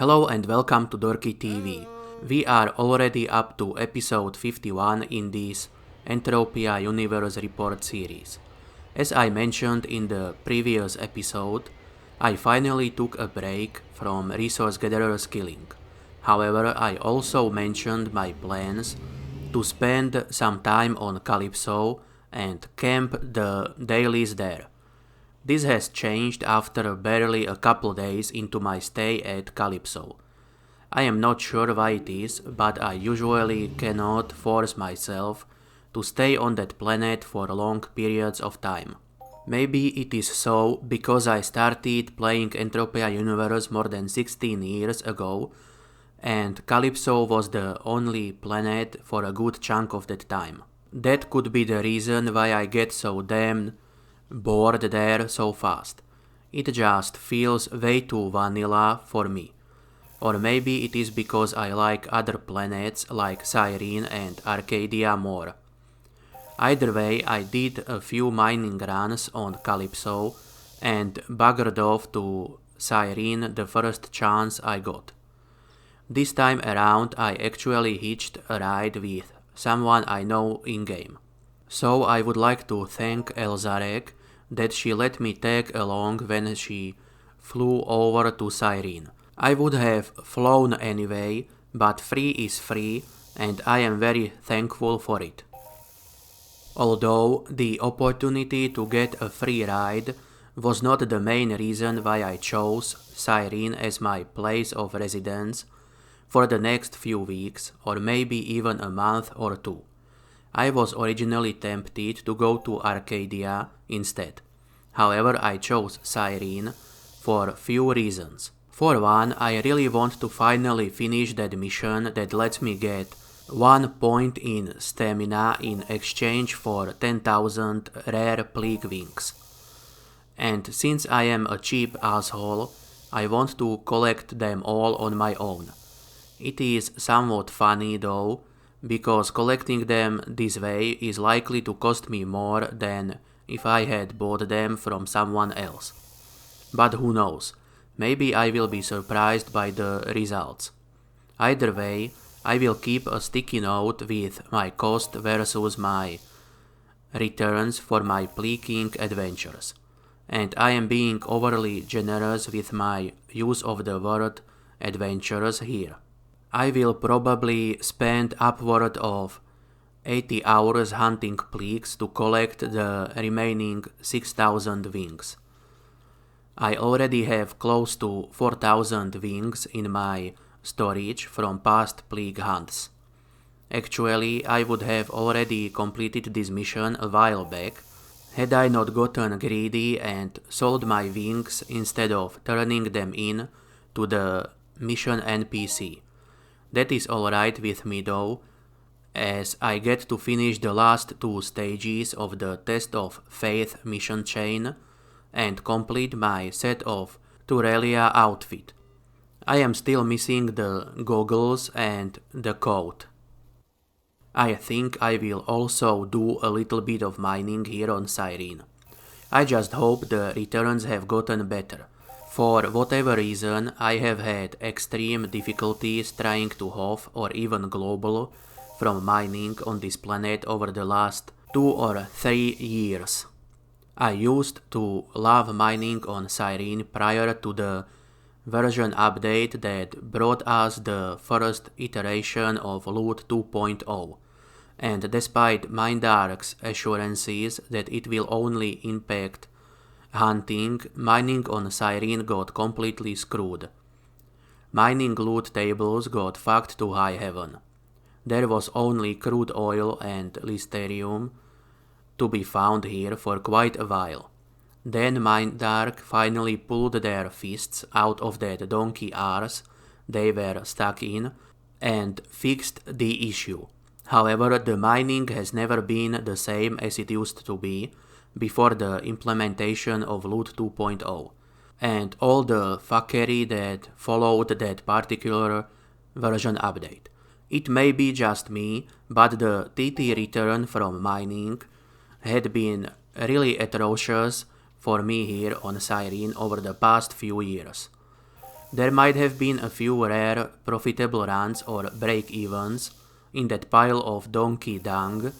Hello and welcome to Dorki TV. We are already up to episode 51 in this Entropia Universe report series. As I mentioned in the previous episode, I finally took a break from resource gatherer's killing. However, I also mentioned my plans to spend some time on Calypso and camp the dailies there. This has changed after barely a couple days into my stay at Calypso. I am not sure why it is, but I usually cannot force myself to stay on that planet for long periods of time. Maybe it is so because I started playing Entropia Universe more than 16 years ago, and Calypso was the only planet for a good chunk of that time. That could be the reason why I get so damn bored there so fast. It just feels way too vanilla for me. Or maybe it is because I like other planets like Cyrene and Arcadia more. Either way, I did a few mining runs on Calypso and buggered off to Cyrene the first chance I got. This time around I actually hitched a ride with someone I know in-game. So I would like to thank Elzarek that she let me tag along when she flew over to Cyrene. I would have flown anyway, but free is free and I am very thankful for it. Although the opportunity to get a free ride was not the main reason why I chose Cyrene as my place of residence for the next few weeks or maybe even a month or two. I was originally tempted to go to Arcadia instead. However, I chose Cyrene for few reasons. For one, I really want to finally finish that mission that lets me get 1 point in stamina in exchange for 10,000 rare plague wings. And since I am a cheap asshole, I want to collect them all on my own. It is somewhat funny though, because collecting them this way is likely to cost me more than if I had bought them from someone else. But who knows, maybe I will be surprised by the results. Either way, I will keep a sticky note with my cost versus my returns for my Pleaking adventures. And I am being overly generous with my use of the word adventures here. I will probably spend upward of 80 hours hunting plagues to collect the remaining 6,000 wings. I already have close to 4,000 wings in my storage from past plague hunts. Actually, I would have already completed this mission a while back had I not gotten greedy and sold my wings instead of turning them in to the mission NPC. That is alright with me though, as I get to finish the last 2 stages of the Test of Faith mission chain and complete my set of Turelia outfit. I am still missing the goggles and the coat. I think I will also do a little bit of mining here on Cyrene. I just hope the returns have gotten better. For whatever reason, I have had extreme difficulties trying to HOF or even global from mining on this planet over the last 2 or 3 years. I used to love mining on Cyrene prior to the version update that brought us the first iteration of Loot 2.0, and despite Mindark's assurances that it will only impact hunting, mining on Cyrene got completely screwed. Mining loot tables got fucked to high heaven. There was only crude oil and Listerium to be found here for quite a while. Then Mindark finally pulled their fists out of that donkey arse they were stuck in and fixed the issue. However, the mining has never been the same as it used to be before the implementation of Loot 2.0 and all the fuckery that followed that particular version update. It may be just me, but the TT return from mining had been really atrocious for me here on Cyrene over the past few years. There might have been a few rare profitable runs or break-evens in that pile of donkey dung,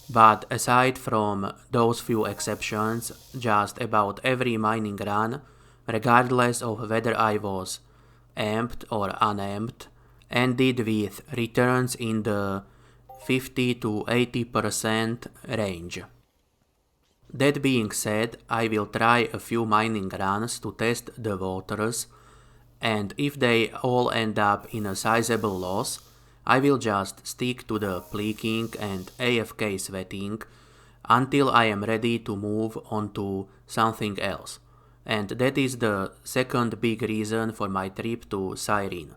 but aside from those few exceptions, just about every mining run, regardless of whether I was amped or unamped, ended with returns in the 50 to 80% range. That being said, I will try a few mining runs to test the waters, and if they all end up in a sizable loss, I will just stick to the pleeking and AFK sweating until I am ready to move on to something else. And that is the second big reason for my trip to Cyrene.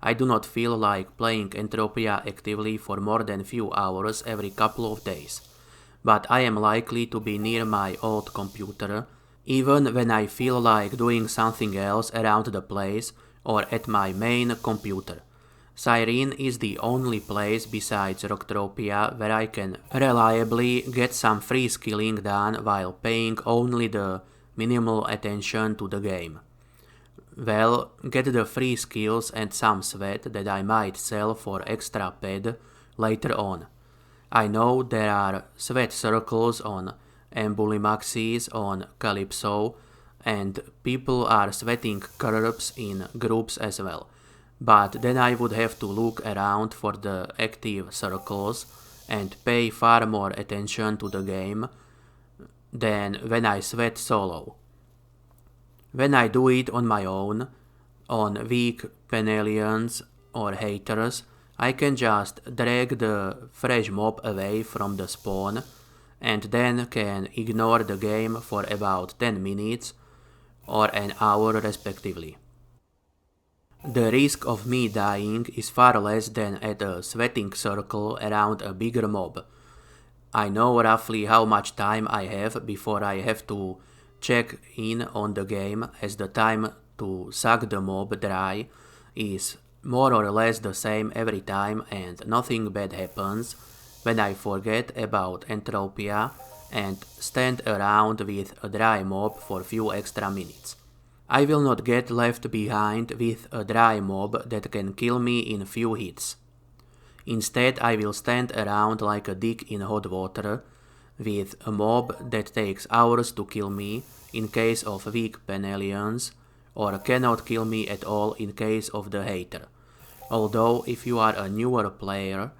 I do not feel like playing Entropia actively for more than few hours every couple of days, but I am likely to be near my old computer even when I feel like doing something else around the place or at my main computer. Cyrene is the only place besides Rocktropia where I can reliably get some free skilling done while paying only the minimal attention to the game. Well, get the free skills and some sweat that I might sell for extra ped later on. I know there are sweat circles on Embulimaxis on Calypso, and people are sweating curbs in groups as well, but then I would have to look around for the active circles and pay far more attention to the game than when I sweat solo. When I do it on my own, on weak Penelians or haters, I can just drag the fresh mob away from the spawn and then can ignore the game for about 10 minutes or an hour respectively. The risk of me dying is far less than at a sweating circle around a bigger mob. I know roughly how much time I have before I have to check in on the game, as the time to suck the mob dry is more or less the same every time and nothing bad happens when I forget about Entropia and stand around with a dry mob for few extra minutes. I will not get left behind with a dry mob that can kill me in few hits. Instead, I will stand around like a dick in hot water with a mob that takes hours to kill me in case of weak Penelians, or cannot kill me at all in case of the hater. Although if you are a newer player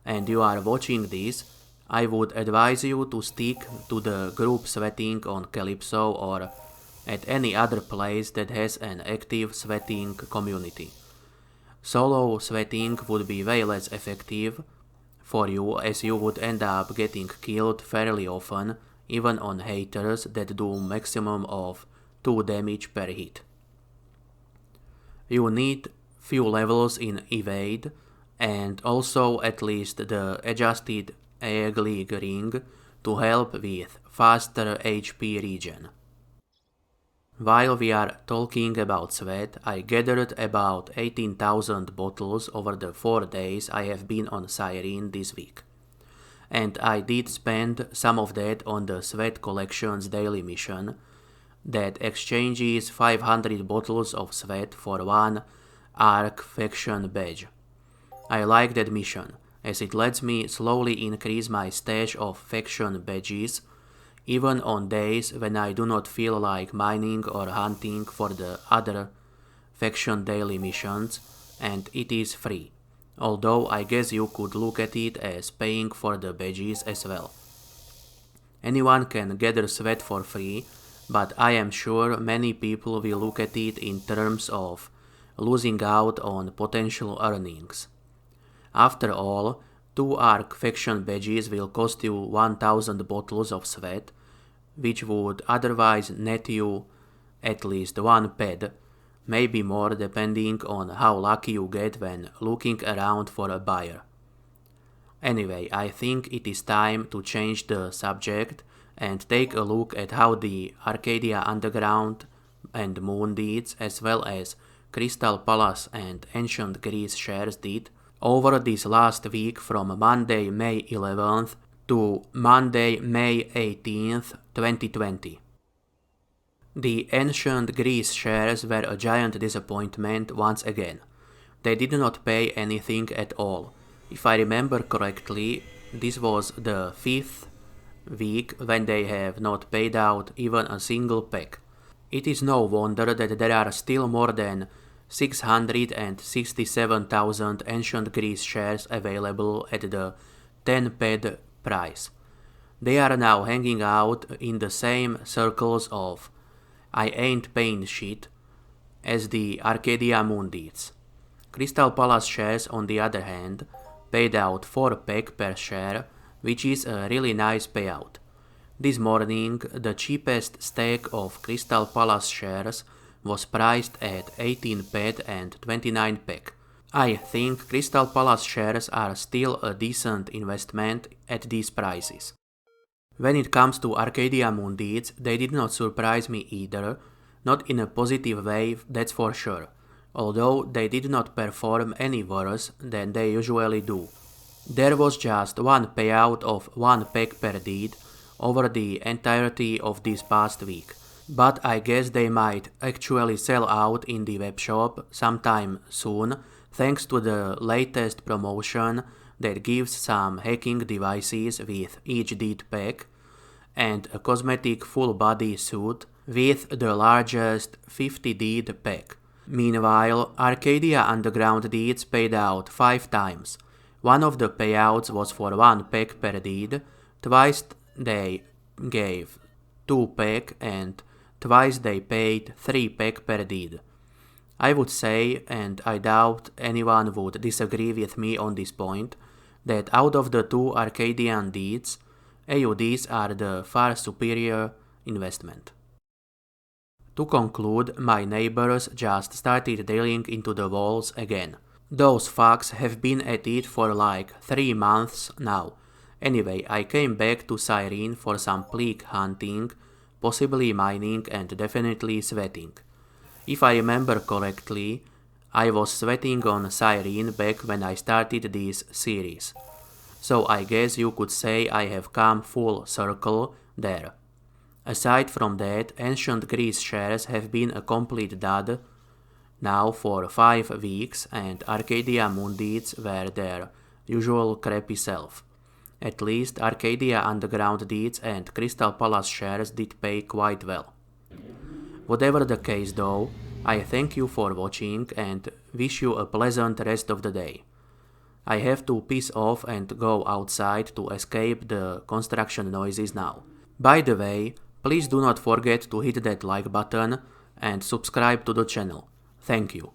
and you are watching this, I would advise you to stick to the group sweating on Calypso or at any other place that has an active sweating community. Solo sweating would be way less effective for you, as you would end up getting killed fairly often, even on haters that do maximum of 2 damage per hit. You need few levels in evade and also at least the adjusted egg league ring to help with faster HP regen. While we are talking about sweat, I gathered about 18,000 bottles over the 4 days I have been on Cyrene this week. And I did spend some of that on the Sweat Collections daily mission that exchanges 500 bottles of sweat for one Arc Faction badge. I like that mission, as it lets me slowly increase my stash of faction badges even on days when I do not feel like mining or hunting for the other faction daily missions, and it is free, although I guess you could look at it as paying for the badges as well. Anyone can gather sweat for free, but I am sure many people will look at it in terms of losing out on potential earnings. After all, 2 Arc Faction badges will cost you 1000 bottles of sweat, which would otherwise net you at least 1 ped, maybe more depending on how lucky you get when looking around for a buyer. Anyway, I think it is time to change the subject and take a look at how the Arcadia Underground and Moon Deeds, as well as Crystal Palace and Ancient Greece shares did over this last week from Monday, May 11th to Monday, May 18th, 2020. The ancient Greece shares were a giant disappointment once again. They did not pay anything at all. If I remember correctly, this was the 5th week when they have not paid out even a single peg. It is no wonder that there are still more than 667,000 ancient Greece shares available at the 10 ped price. They are now hanging out in the same circles of I ain't paying shit as the Arcadia Mundites. Crystal Palace shares, on the other hand, paid out 4 peg per share, which is a really nice payout. This morning, the cheapest stack of Crystal Palace shares was priced at 18 ped and 29 peg. I think Crystal Palace shares are still a decent investment at these prices. When it comes to Arcadia Mundites, they did not surprise me either, not in a positive way, that's for sure, although they did not perform any worse than they usually do. There was just one payout of 1 peg per deed over the entirety of this past week, but I guess they might actually sell out in the webshop sometime soon thanks to the latest promotion that gives some hacking devices with each deed pack and a cosmetic full body suit with the largest 50 deed pack. Meanwhile, Arcadia Underground deeds paid out 5 times. One of the payouts was for 1 peg per deed, twice they gave 2 peg and twice they paid 3 peg per deed. I would say, and I doubt anyone would disagree with me on this point, that out of the 2 Arcadian deeds, AUDs are the far superior investment. To conclude, my neighbors just started drilling into the walls again. Those fucks have been at it for like 3 months now. Anyway, I came back to Cyrene for some pleak hunting, possibly mining and definitely sweating. If I remember correctly, I was sweating on Cyrene back when I started this series. So I guess you could say I have come full circle there. Aside from that, ancient Greece shares have been a complete dud now for 5 weeks and Arcadia Mundites were their usual crappy self. At least Arcadia Underground deeds and Crystal Palace shares did pay quite well. Whatever the case though, I thank you for watching and wish you a pleasant rest of the day. I have to piss off and go outside to escape the construction noises now. By the way, please do not forget to hit that like button and subscribe to the channel. Thank you.